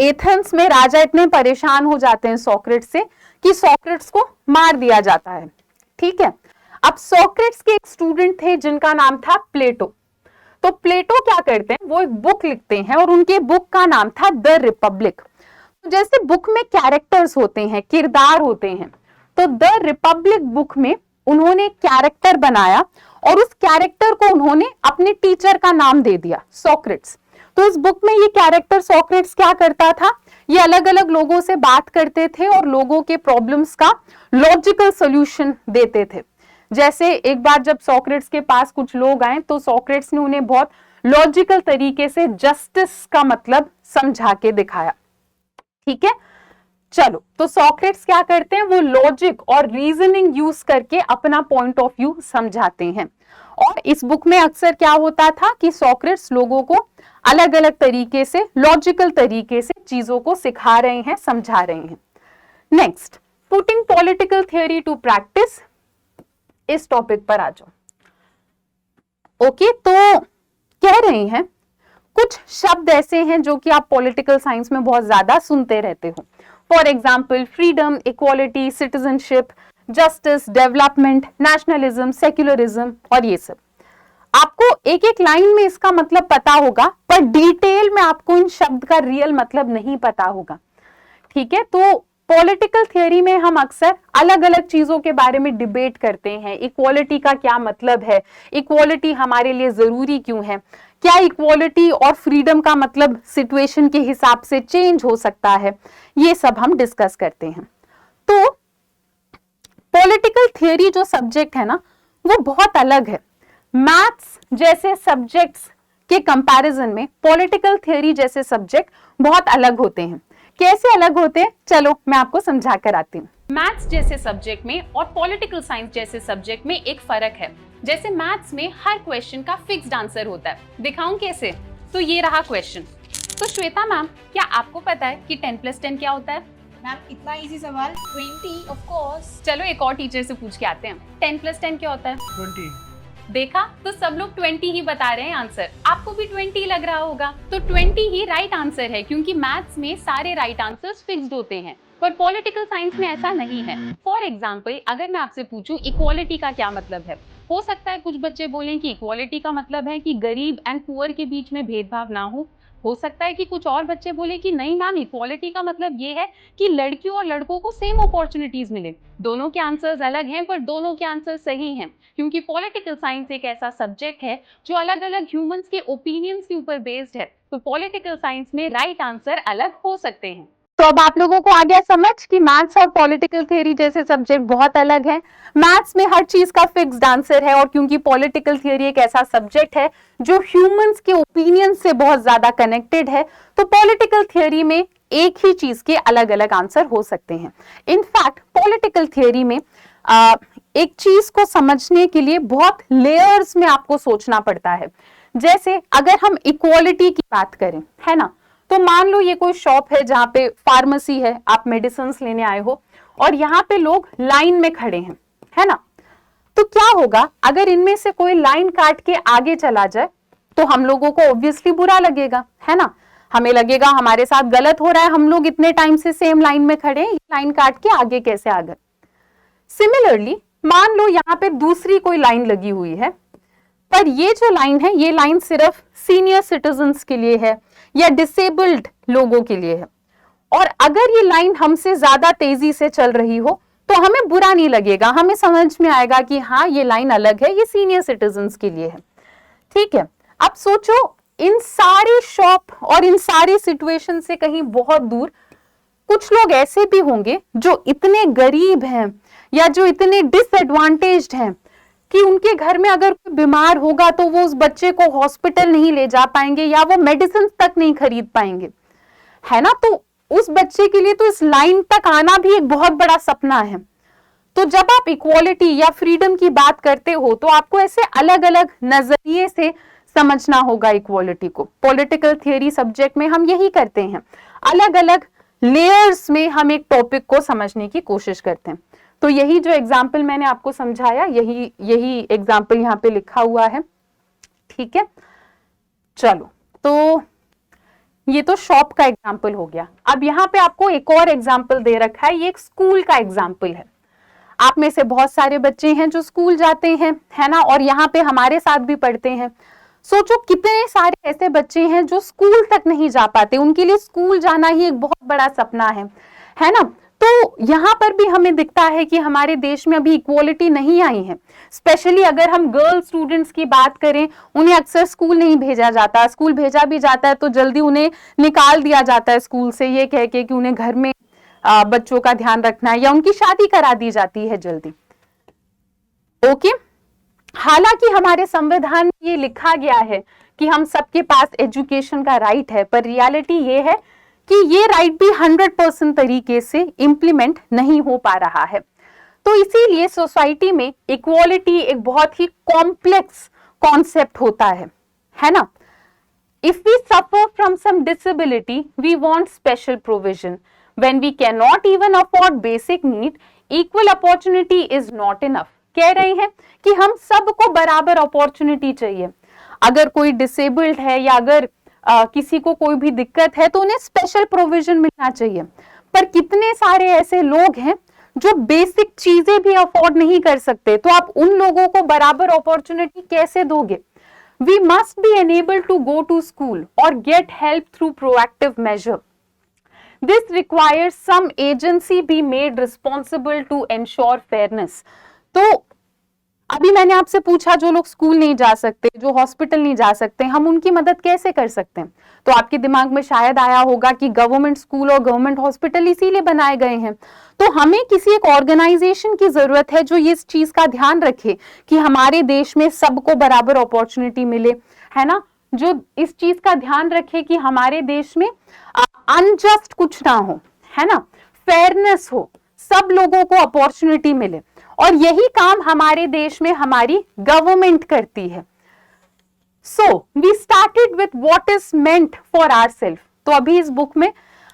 एथेंस में राजा इतने परेशान हो जाते हैं सोक्रेट्स से कि सोक्रेट्स को मार दिया जाता है। ठीक है, अब सोक्रेट्स के एक स्टूडेंट थे जिनका नाम था प्लेटो। तो प्लेटो क्या करते हैं, वो एक बुक लिखते हैं और उनके बुक का नाम था द रिपब्लिक। तो जैसे बुक में कैरेक्टर्स होते हैं, किरदार होते हैं, तो द रिपब्लिक बुक में उन्होंने कैरेक्टर बनाया और उस कैरेक्टर को उन्होंने अपने टीचर का नाम दे दिया, सोक्रेट्स। तो इस बुक में ये कैरेक्टर सोक्रेट्स क्या करता था, ये अलग अलग लोगों से बात करते थे और लोगों के प्रॉब्लम्स का लॉजिकल सॉल्यूशन देते थे। जैसे एक बार जब सोक्रेट्स के पास कुछ लोग आए तो सोक्रेट्स ने उन्हें बहुत लॉजिकल तरीके से जस्टिस का मतलब समझा के दिखाया। ठीक है, चलो, तो सोक्रेट्स क्या करते हैं, वो लॉजिक और रीजनिंग यूज करके अपना पॉइंट ऑफ व्यू समझाते हैं। और इस बुक में अक्सर क्या होता था कि सोक्रेट्स लोगों को अलग अलग तरीके से, लॉजिकल तरीके से चीजों को सिखा रहे हैं, समझा रहे हैं। Next, putting political theory to practice, इस टॉपिक पर आ जाओ। ओके, तो कह रहे हैं कुछ शब्द ऐसे हैं जो कि आप पॉलिटिकल साइंस में बहुत ज्यादा सुनते रहते हो। For example, freedom, equality, citizenship, justice, development, nationalism, secularism और ये सब। आपको एक एक लाइन में इसका मतलब पता होगा, पर डिटेल में आपको इन शब्द का रियल मतलब नहीं पता होगा। ठीक है, तो पॉलिटिकल थियरी में हम अक्सर अलग अलग चीजों के बारे में डिबेट करते हैं। इक्वालिटी का क्या मतलब है, इक्वालिटी हमारे लिए जरूरी क्यों है, क्या इक्वालिटी और फ्रीडम का मतलब सिचुएशन के हिसाब से चेंज हो सकता है, ये सब हम डिस्कस करते हैं। तो पॉलिटिकल थियरी जो सब्जेक्ट है ना, वो बहुत अलग है। मैथ्स जैसे सब्जेक्ट्स के कंपैरिजन में पॉलिटिकल थियरी जैसे सब्जेक्ट बहुत अलग होते हैं। कैसे अलग होते हैं, चलो मैं आपको समझा कर आती हूँ। मैथ्स जैसे सब्जेक्ट में और पॉलिटिकल साइंस जैसे सब्जेक्ट में एक फर्क है। जैसे मैथ्स में हर क्वेश्चन का फिक्स्ड आंसर होता है। दिखाऊं कैसे, तो ये रहा क्वेश्चन। तो श्वेता मैम, क्या आपको पता है कि 10 + 10 क्या होता है? मैम, इतना इजी सवाल, 20 ऑफ कोर्स। चलो एक और टीचर से पूछ के आते हैं, 10 + 10 क्या होता है? 20। देखा, तो सब लोग 20 ही बता रहे हैं आंसर। आपको भी 20 लग रहा होगा, तो 20 ही राइट आंसर है, क्योंकि मैथ्स में सारे राइट आंसर्स फिक्स्ड होते हैं, पर पॉलिटिकल साइंस में ऐसा नहीं है। फॉर एग्जाम्पल, अगर मैं आपसे पूछूं इक्वालिटी का क्या मतलब है, हो सकता है कुछ बच्चे बोलें कि इक्वालिटी का मतलब है कि गरीब एंड पुअर के बीच में भेदभाव ना हो सकता है कि कुछ और बच्चे बोले कि नहीं मैम, इक्वालिटी का मतलब ये है कि लड़कियों और लड़कों को सेम अपॉर्चुनिटीज मिले। दोनों के आंसर्स अलग हैं, पर दोनों के आंसर सही हैं, क्योंकि पॉलिटिकल साइंस एक ऐसा सब्जेक्ट है जो अलग अलग ह्यूमंस के ओपिनियंस के ऊपर बेस्ड है। तो पॉलिटिकल साइंस में राइट आंसर अलग हो सकते हैं। तो अब आप लोगों को आ गया समझ कि मैथ्स और पॉलिटिकल थ्योरी जैसे सब्जेक्ट बहुत अलग हैं। मैथ्स में हर चीज का फिक्स्ड आंसर है, और क्योंकि पॉलिटिकल थ्योरी एक ऐसा सब्जेक्ट है जो ह्यूमंस के ओपिनियन से बहुत ज्यादा कनेक्टेड है, तो पॉलिटिकल थ्योरी में एक ही चीज के अलग अलग आंसर हो सकते हैं। इनफैक्ट पॉलिटिकल थ्योरी में एक चीज को समझने के लिए बहुत लेयर्स में आपको सोचना पड़ता है। जैसे अगर हम इक्वालिटी की बात करें, है ना, तो मान लो ये कोई शॉप है जहाँ पे फार्मेसी है, आप मेडिसिन लेने आए हो और यहाँ पे लोग लाइन में खड़े हैं, है ना, तो क्या होगा अगर इनमें से कोई लाइन काट के आगे चला जाए, तो हम लोगों को ऑब्वियसली बुरा लगेगा, है ना, हमें लगेगा हमारे साथ गलत हो रहा है, हम लोग इतने टाइम से सेम लाइन में खड़े हैं, लाइन काट के आगे कैसे आ गए। सिमिलरली मान लो यहाँ पे दूसरी कोई लाइन लगी हुई है, पर ये जो लाइन है, ये लाइन सिर्फ सीनियर सिटीजन्स के लिए है या डिसेबल्ड लोगों के लिए है, और अगर ये लाइन हमसे ज्यादा तेजी से चल रही हो तो हमें बुरा नहीं लगेगा, हमें समझ में आएगा कि हाँ ये लाइन अलग है, ये सीनियर सिटीजन्स के लिए है। ठीक है, अब सोचो इन सारे शॉप और इन सारी सिचुएशन से कहीं बहुत दूर कुछ लोग ऐसे भी होंगे जो इतने गरीब हैं या जो इतने डिसएडवांटेज्ड हैं कि उनके घर में अगर कोई बीमार होगा तो वो उस बच्चे को हॉस्पिटल नहीं ले जा पाएंगे या वो मेडिसिन तक नहीं खरीद पाएंगे, है ना। तो उस बच्चे के लिए तो इस लाइन तक आना भी एक बहुत बड़ा सपना है। तो जब आप इक्वालिटी या फ्रीडम की बात करते हो तो आपको ऐसे अलग अलग नजरिए से समझना होगा इक्वालिटी को। पॉलिटिकल थियरी सब्जेक्ट में हम यही करते हैं, अलग अलग लेयर्स में हम एक टॉपिक को समझने की कोशिश करते हैं। तो यही जो एग्जाम्पल मैंने आपको समझाया, यही एग्जाम्पल यहाँ पे लिखा हुआ है, ठीक है। चलो, तो ये तो शॉप का एग्जाम्पल हो गया। अब यहाँ पे आपको एक और एग्जाम्पल दे रखा है, ये एक स्कूल का एग्जाम्पल है। आप में से बहुत सारे बच्चे हैं जो स्कूल जाते हैं, है ना, और यहाँ पे हमारे साथ भी पढ़ते हैं। सोचो कितने सारे ऐसे बच्चे हैं जो स्कूल तक नहीं जा पाते, उनके लिए स्कूल जाना ही एक बहुत बड़ा सपना है ना। तो यहाँ पर भी हमें दिखता है कि हमारे देश में अभी इक्वालिटी नहीं आई है। स्पेशली अगर हम गर्ल स्टूडेंट्स की बात करें, उन्हें अक्सर स्कूल नहीं भेजा जाता, स्कूल भेजा भी जाता है तो जल्दी उन्हें निकाल दिया जाता है स्कूल से, ये कह के कि उन्हें घर में बच्चों का ध्यान रखना है, या उनकी शादी करा दी जाती है जल्दी। ओके, हालांकि हमारे संविधान में ये लिखा गया है कि हम सबके पास एजुकेशन का राइट है, पर रियलिटी ये है कि ये राइट भी 100% तरीके से इम्प्लीमेंट नहीं हो पा रहा है। तो इसीलिए सोसाइटी में इक्वालिटी एक बहुत ही कॉम्प्लेक्स कॉन्सेप्ट होता है ना। If we suffer from some disability we want special provision, when we can not even afford basic need, equal opportunity is not enough. कह रहे हैं कि हम सबको बराबर अपॉर्चुनिटी चाहिए। अगर कोई डिसेबल्ड है या अगर किसी को कोई भी दिक्कत है तो उन्हें स्पेशल प्रोविजन मिलना चाहिए। पर कितने सारे ऐसे लोग हैं जो बेसिक चीजें भी अफोर्ड नहीं कर सकते, तो आप उन लोगों को बराबर अपॉर्चुनिटी कैसे दोगे? We must be enable to go to school और get help through proactive measure. This requires some agency be made responsible to ensure fairness. तो अभी मैंने आपसे पूछा, जो लोग स्कूल नहीं जा सकते, जो हॉस्पिटल नहीं जा सकते, हम उनकी मदद कैसे कर सकते हैं? तो आपके दिमाग में शायद आया होगा कि गवर्नमेंट स्कूल और गवर्नमेंट हॉस्पिटल इसीलिए बनाए गए हैं। तो हमें किसी एक ऑर्गेनाइजेशन की जरूरत है जो इस चीज का ध्यान रखे कि हमारे देश में सबको बराबर अपॉर्चुनिटी मिले, है ना, जो इस चीज का ध्यान रखे कि हमारे देश में अनजस्ट कुछ ना हो, है ना, फेयरनेस हो, सब लोगों को अपॉर्चुनिटी मिले। और यही काम हमारे देश में हमारी गवर्नमेंट करती है। So we started with what is meant for ourselves. तो अभी इस बुक में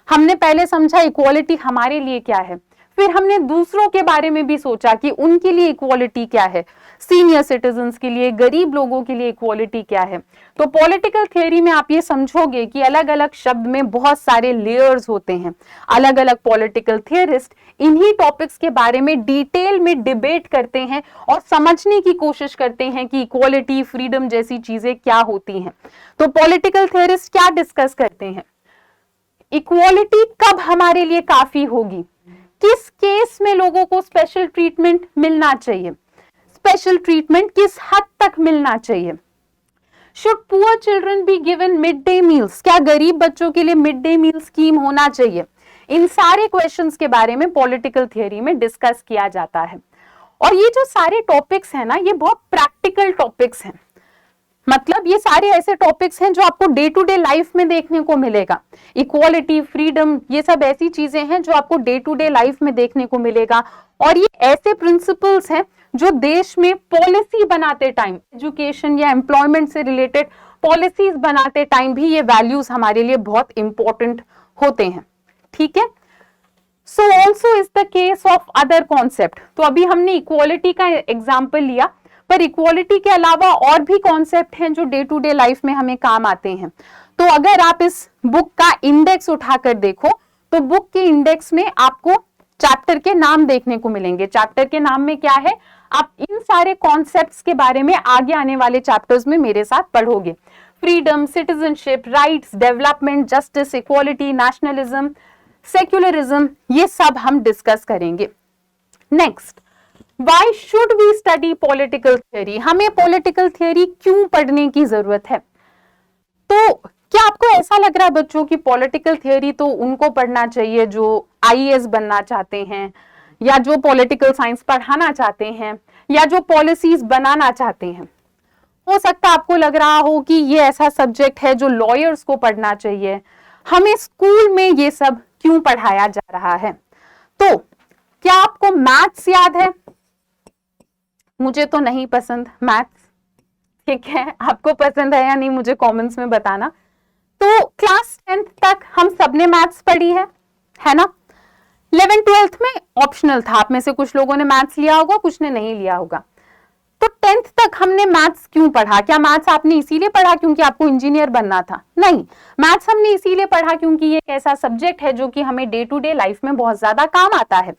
हमने पहले समझा इक्वालिटी हमारे लिए क्या है, फिर हमने दूसरों के बारे में भी सोचा कि उनके लिए इक्वालिटी क्या है, सीनियर सिटीजन्स के लिए, गरीब लोगों के लिए इक्वालिटी क्या है। तो पॉलिटिकल थियरी में आप ये समझोगे कि अलग अलग शब्द में बहुत सारे लेयर्स होते हैं। अलग अलग पॉलिटिकल थियरिस्ट इन्हीं टॉपिक्स के बारे में डिटेल में डिबेट करते हैं और समझने की कोशिश करते हैं कि इक्वालिटी, फ्रीडम जैसी चीजें क्या होती हैं। तो पॉलिटिकल थियरिस्ट क्या डिस्कस करते हैं? इक्वालिटी कब हमारे लिए काफी होगी, किस केस में लोगों को स्पेशल ट्रीटमेंट मिलना चाहिए, स्पेशल ट्रीटमेंट किस हद तक मिलना चाहिए। Should poor children be given mid day meals, क्या गरीब बच्चों के लिए मिड डे मील स्कीम होना चाहिए। इन सारे क्वेश्चंस के बारे में पॉलिटिकल थियरी में डिस्कस किया जाता है। और ये जो सारे टॉपिक्स हैं ना, ये बहुत प्रैक्टिकल टॉपिक्स हैं। मतलब ये सारे ऐसे टॉपिक्स हैं जो आपको डे टू डे लाइफ में देखने को मिलेगा। इक्वालिटी, फ्रीडम, ये सब ऐसी चीजें हैं जो आपको डे टू डे लाइफ में देखने को मिलेगा। और ये ऐसे प्रिंसिपल्स हैं जो देश में पॉलिसी बनाते टाइम, एजुकेशन या एम्प्लॉयमेंट से रिलेटेड पॉलिसीज बनाते टाइम भी ये वैल्यूज हमारे लिए बहुत इंपॉर्टेंट होते हैं। ठीक है। So also is the case of other concept. तो अभी हमने इक्वालिटी का एग्जाम्पल लिया, पर इक्वालिटी के अलावा और भी कॉन्सेप्ट हैं जो डे टू डे लाइफ में हमें काम आते हैं। तो अगर आप इस बुक का इंडेक्स उठाकर देखो तो बुक के इंडेक्स में आपको चैप्टर के नाम देखने को मिलेंगे। चैप्टर के नाम में क्या है, आप इन सारे कॉन्सेप्ट्स के बारे में आगे आने वाले चैप्टर्स में मेरे साथ पढ़ोगे। Freedom, citizenship, rights, development, justice, equality, nationalism, secularism, ये सब हम डिस्कस करेंगे। Next, why should we study political theory, हमें पॉलिटिकल थियरी क्यों पढ़ने की जरूरत है। तो क्या आपको ऐसा लग रहा है बच्चों की पॉलिटिकल थियरी तो उनको पढ़ना चाहिए जो आईएएस बनना चाहते हैं या जो पॉलिटिकल साइंस पढ़ाना चाहते हैं या जो पॉलिसीज बनाना चाहते हैं, हो सकता है आपको लग रहा हो कि ये ऐसा सब्जेक्ट है जो लॉयर्स को पढ़ना चाहिए, हमें स्कूल में ये सब क्यों पढ़ाया जा रहा है। तो क्या आपको मैथ्स याद है? मुझे तो नहीं पसंद मैथ्स, ठीक है, आपको पसंद है या नहीं मुझे कमेंट्स में बताना। तो क्लास 10th तक हम सबने मैथ्स पढ़ी है ना। 11th 12th में ऑप्शनल था, आप में से कुछ लोगों ने मैथ्स लिया होगा, कुछ ने नहीं लिया होगा। तो 10th तक हमने मैथ्स क्यों पढ़ा? क्या मैथ्स आपने इसीलिए पढ़ा क्योंकि आपको इंजीनियर बनना था? नहीं, मैथ्स हमने इसीलिए पढ़ा क्योंकि ये एक ऐसा सब्जेक्ट है जो कि हमें डे टू डे लाइफ में बहुत ज्यादा काम आता है।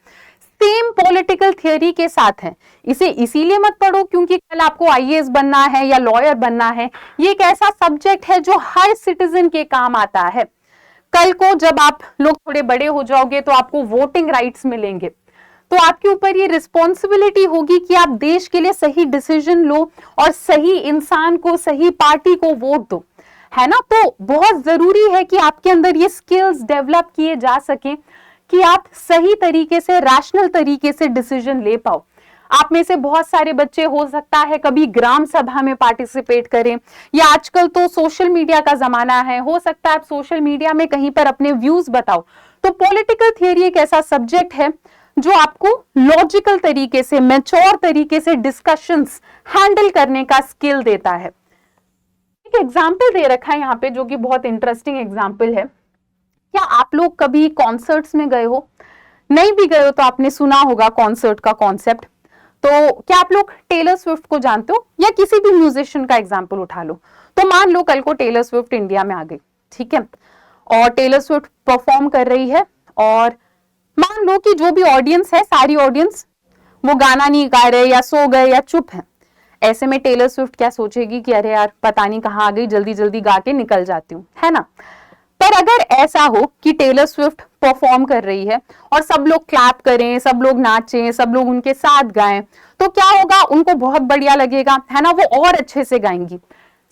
सेम पॉलिटिकल थियोरी के साथ है। इसे इसीलिए मत पढ़ो क्योंकि कल आपको आईएएस बनना है या लॉयर बनना है। ये एक ऐसा सब्जेक्ट है जो हर सिटीजन के काम आता है। कल को जब आप लोग थोड़े बड़े हो जाओगे तो आपको वोटिंग राइट्स मिलेंगे, तो आपके ऊपर ये रिस्पॉन्सिबिलिटी होगी कि आप देश के लिए सही डिसीजन लो और सही इंसान को, सही पार्टी को वोट दो, है ना। तो बहुत जरूरी है कि आपके अंदर ये स्किल्स डेवलप किए जा सके कि आप सही तरीके से, रैशनल तरीके से डिसीजन ले पाओ। आप में से बहुत सारे बच्चे हो सकता है कभी ग्राम सभा में पार्टिसिपेट करें, या आजकल तो सोशल मीडिया का जमाना है, हो सकता है आप सोशल मीडिया में कहीं पर अपने व्यूज बताओ। तो पॉलिटिकल थियरी एक ऐसा सब्जेक्ट है जो आपको लॉजिकल तरीके से, मैच्योर तरीके से डिस्कशंस हैंडल करने का स्किल देता है। एक एग्जाम्पल दे रखा है यहाँ पे जो कि बहुत इंटरेस्टिंग एग्जाम्पल है। क्या आप लोग कभी कॉन्सर्ट्स में गए हो? नहीं भी गए हो तो आपने सुना होगा कॉन्सर्ट का कॉन्सेप्ट। तो क्या आप लोग टेलर स्विफ्ट को जानते हो? या किसी भी म्यूजिशियन का एग्जाम्पल उठा लो। तो मान लो कल को टेलर स्विफ्ट इंडिया में आ गई, ठीक है, और टेलर स्विफ्ट परफॉर्म कर रही है, और मान लो कि जो भी ऑडियंस है, सारी ऑडियंस वो गाना नहीं गा रहे या सो गए या चुप है। ऐसे में टेलर स्विफ्ट क्या सोचेगी कि अरे यार पता नहीं कहाँ आ गई, जल्दी जल्दी गा के निकल जाती हूँ, है ना। पर अगर ऐसा हो कि टेलर स्विफ्ट परफॉर्म कर रही है और सब लोग क्लैप करें, सब लोग नाचें, सब लोग उनके साथ गाएं, तो क्या होगा? उनको बहुत बढ़िया लगेगा, है ना, वो और अच्छे से गाएंगी।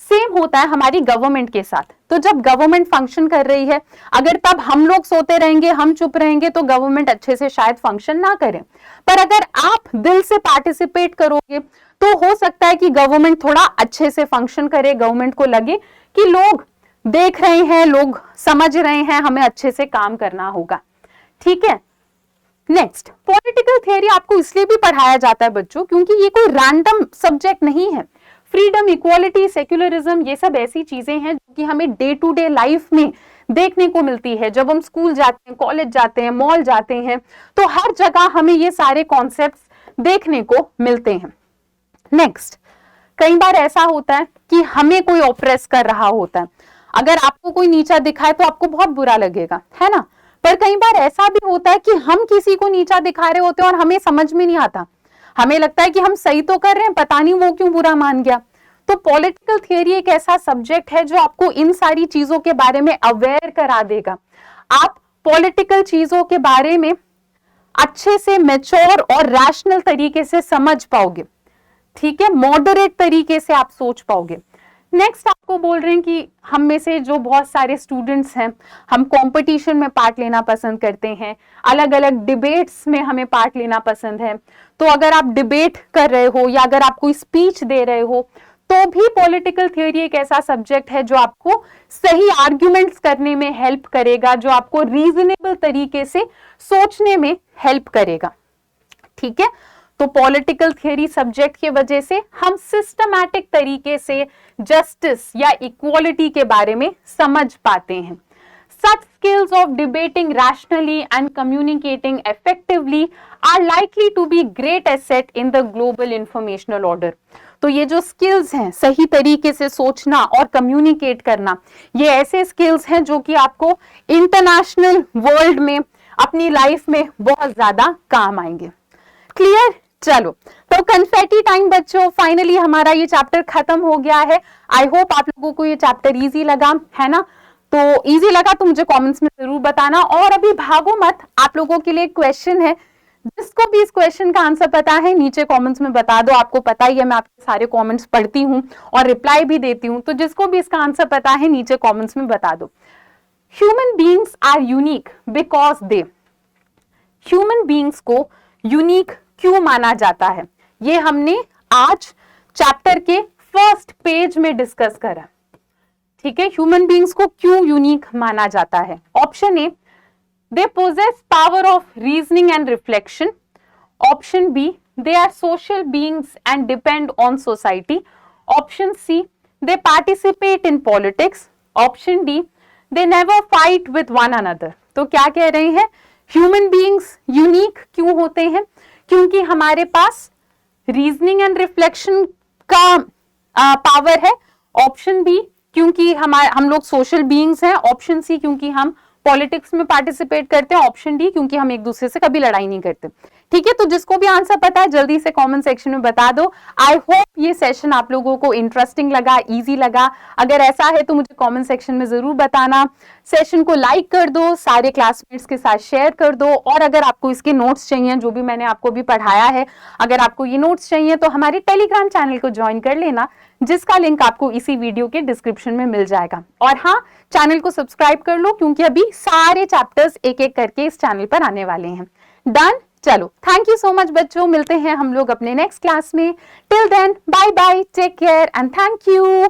सेम होता है हमारी गवर्नमेंट के साथ। तो जब गवर्नमेंट फंक्शन कर रही है, अगर तब हम लोग सोते रहेंगे, हम चुप रहेंगे, तो गवर्नमेंट अच्छे से शायद फंक्शन ना करे। पर अगर आप दिल से पार्टिसिपेट करोगे तो हो सकता है कि गवर्नमेंट थोड़ा अच्छे से फंक्शन करे, गवर्नमेंट को लगे कि लोग देख रहे हैं, लोग समझ रहे हैं, हमें अच्छे से काम करना होगा, ठीक है। नेक्स्ट, पॉलिटिकल थियरी आपको इसलिए भी पढ़ाया जाता है बच्चों क्योंकि ये कोई रैंडम सब्जेक्ट नहीं है। फ्रीडम, इक्वालिटी, सेक्युलरिज्म, ये सब ऐसी चीजें हैं जो कि हमें डे टू डे लाइफ में देखने को मिलती है। जब हम स्कूल जाते हैं, कॉलेज जाते हैं, मॉल जाते हैं, तो हर जगह हमें ये सारे कॉन्सेप्ट्स देखने को मिलते हैं। नेक्स्ट, कई बार ऐसा होता है कि हमें कोई ऑप्रेस कर रहा होता है। अगर आपको कोई नीचा दिखाए तो आपको बहुत बुरा लगेगा, है ना। पर कई बार ऐसा भी होता है कि हम किसी को नीचा दिखा रहे होते हैं और हमें समझ में नहीं आता, हमें लगता है कि हम सही तो कर रहे हैं, पता नहीं वो क्यों बुरा मान गया। तो पॉलिटिकल थियरी एक ऐसा सब्जेक्ट है जो आपको इन सारी चीजों के बारे में अवेयर करा देगा। आप पॉलिटिकल चीजों के बारे में अच्छे से मैच्योर और रैशनल तरीके से समझ पाओगे, ठीक है, मॉडरेट तरीके से आप सोच पाओगे। नेक्स्ट, आपको बोल रहे हैं कि हम में से जो बहुत सारे स्टूडेंट्स हैं, हम कंपटीशन में पार्ट लेना पसंद करते हैं, अलग अलग डिबेट्स में हमें पार्ट लेना पसंद है। तो अगर आप डिबेट कर रहे हो या अगर आप कोई स्पीच दे रहे हो तो भी पॉलिटिकल थियरी एक ऐसा सब्जेक्ट है जो आपको सही आर्ग्यूमेंट्स करने में हेल्प करेगा, जो आपको रीजनेबल तरीके से सोचने में हेल्प करेगा, ठीक है। तो पॉलिटिकल थियरी सब्जेक्ट की वजह से हम सिस्टमैटिक तरीके से जस्टिस या इक्वालिटी के बारे में समझ पाते हैं। Such skills of debating rationally and communicating effectively are likely to be great asset in the global informational order. तो ये जो स्किल्स हैं, सही तरीके से सोचना और कम्युनिकेट करना, ये ऐसे स्किल्स हैं जो कि आपको इंटरनेशनल वर्ल्ड में अपनी लाइफ में बहुत ज्यादा काम आएंगे। क्लियर? चलो, तो कन्फेटी टाइम बच्चों, फाइनली हमारा ये चैप्टर खत्म हो गया है। आई होप आप लोगों को ये चैप्टर इजी लगा, है ना। तो इजी लगा तो मुझे कमेंट्स में जरूर बताना। और अभी भागो मत, आप लोगों के लिए एक क्वेश्चन है, जिसको भी इस क्वेश्चन का आंसर पता है नीचे कमेंट्स में बता दो। आपको पता ही है मैं आपके सारे कमेंट्स पढ़ती हूँ और रिप्लाई भी देती हूँ, तो जिसको भी इसका आंसर पता है नीचे कमेंट्स में बता दो। Human beings are unique because they, human beings को यूनिक क्यों माना जाता है, ये हमने आज चैप्टर के फर्स्ट पेज में डिस्कस करा। ठीक है, ह्यूमन बींग्स को क्यों यूनिक माना जाता है। Option A, they possess power of reasoning and reflection. Option B, they are social beings and depend on society. Option C, they participate in politics. Option D, they never fight with one another. तो क्या कह रहे हैं, ह्यूमन बीइंग्स यूनिक क्यों होते हैं, क्योंकि हमारे पास रीजनिंग एंड रिफ्लेक्शन का पावर है। ऑप्शन बी, क्योंकि हम लोग सोशल बीइंग्स हैं। ऑप्शन सी, क्योंकि हम पॉलिटिक्स में पार्टिसिपेट करते हैं। ऑप्शन डी, क्योंकि हम एक दूसरे से कभी लड़ाई नहीं करते। ठीक है, तो जिसको भी आंसर पता है जल्दी से कमेंट सेक्शन में बता दो। आई होप ये सेशन आप लोगों को इंटरेस्टिंग लगा, इजी लगा। अगर ऐसा है तो मुझे कमेंट सेक्शन में जरूर बताना। सेशन को लाइक कर दो, सारे क्लासमेट्स के साथ शेयर कर दो। और अगर आपको इसके नोट्स चाहिए, जो भी मैंने आपको भी पढ़ाया है, अगर आपको ये नोट्स चाहिए तो हमारे टेलीग्राम चैनल को ज्वाइन कर लेना, जिसका लिंक आपको इसी वीडियो के डिस्क्रिप्शन में मिल जाएगा। और हाँ, चैनल को सब्सक्राइब कर लो, क्योंकि अभी सारे चैप्टर्स एक एक करके इस चैनल पर आने वाले हैं। डन, चलो, थैंक यू सो मच बच्चों, मिलते हैं हम लोग अपने नेक्स्ट क्लास में। Till then, bye bye, take care and thank you.